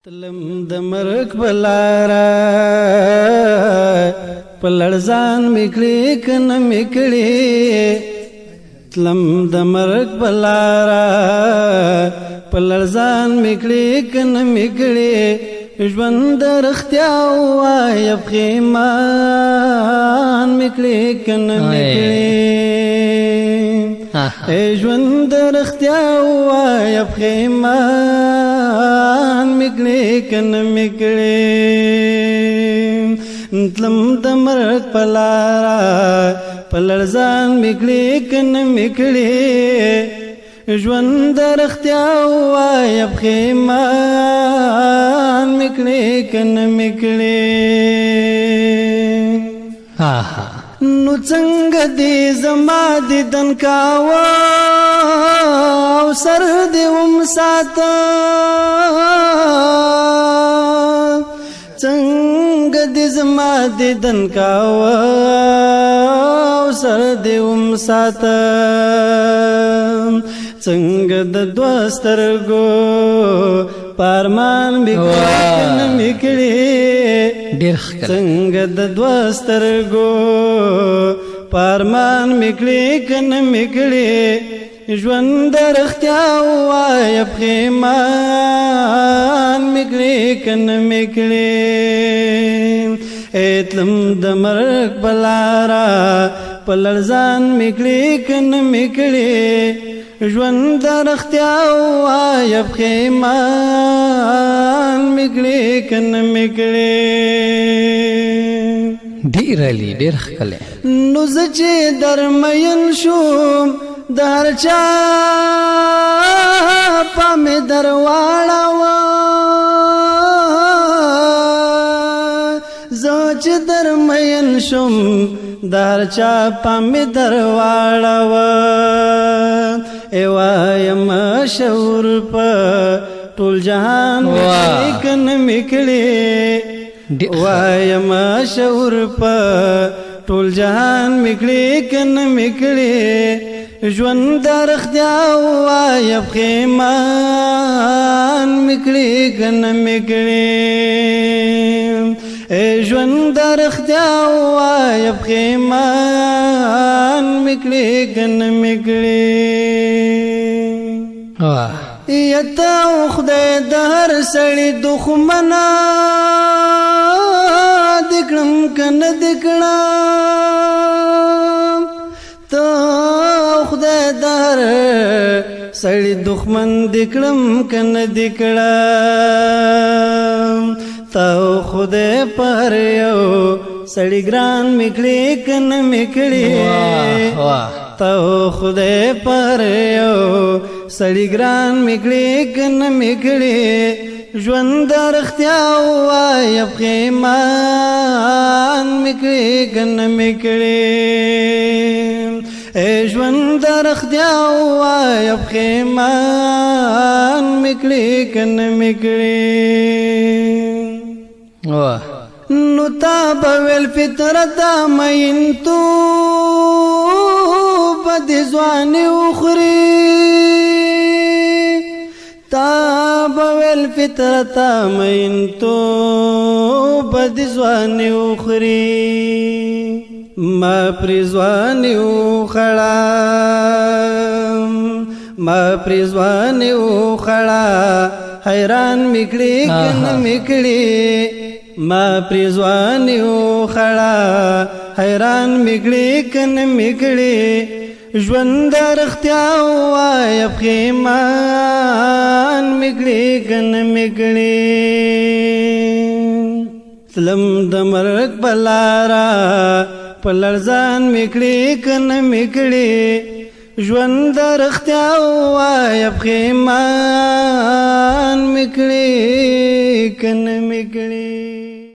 تلم د مرګ بلارا پلړزان میکړي کنه میکړي تلم د مرګ بلارا پلړزان میکړي کنه میکړي ژوند رختیا وای بخیمان میکړي کنه میکړي ژوند رختیا وای بخیمان میکړي کنه میکړي تلم د مرګ بلارا پلړزان میکړي کنه میکړي ژوند رختیا وای بخیمان میکړي کنه میکړي نو څنګه دې زما دیدن کاوه او سر دې ساته څنګه دې زما دیدن کاوه او سر دې ساته څنګه د دوسترګو پارمان میکړي څنګه د دوسترګو پارمان میکړي کنه میکړي ژوند رختیا وای بخیمان میکړي کنه میکړي اتلم د مرګ بلارا پلړزان میکړي کنه میکړي ژوند رختیا وای بخیمان میکړي کنه میکړي ډیر علی ډیر ښکلی نو زه چې درمین شوم د هر چا پامې درواړوه زه چې درمین شوم د هر چا پامې درواړوه وایم شعور په ټول جهان کنه میکړي وایم شعور په ټول جهان میکړي کنه میکړي ژوند رختیا وای بخیمان میکړي کنه میکړي ژوند رختیا وای بخیمان میکړي کنه میکړي یتا خدای د هر سړي دښمنا دکړم کنه دکړم ته خدای د هر سړي دښمن دکړم کنه دکړم ته خدای پر یو سړي ګران میکړي کنه میکړي ته خدای پر یو سړي ګران میکړي کنه میکړي ژوند رختیا وای بخیمان میکړي کنه میکړي ژوند رختیا وای بخیمان میکړي کنه میکړي نو تا بویل فطرت مین تو بد ځواني اخري تا بویل فطرت مین تو بد ځواني اخري ما پرځواني خړا ما پرځواني خړا حیران میکړي کنه میکړي ما پرځواني خړا حیران میکړي کنه میکړي ژوند رختیا وای بخیمان میکړي کنه میکړي تلم د مرګ بلارا پلړزان میکړي کنه میکړي ژوند رختیا وای بخیمان میکړي کنه میکړي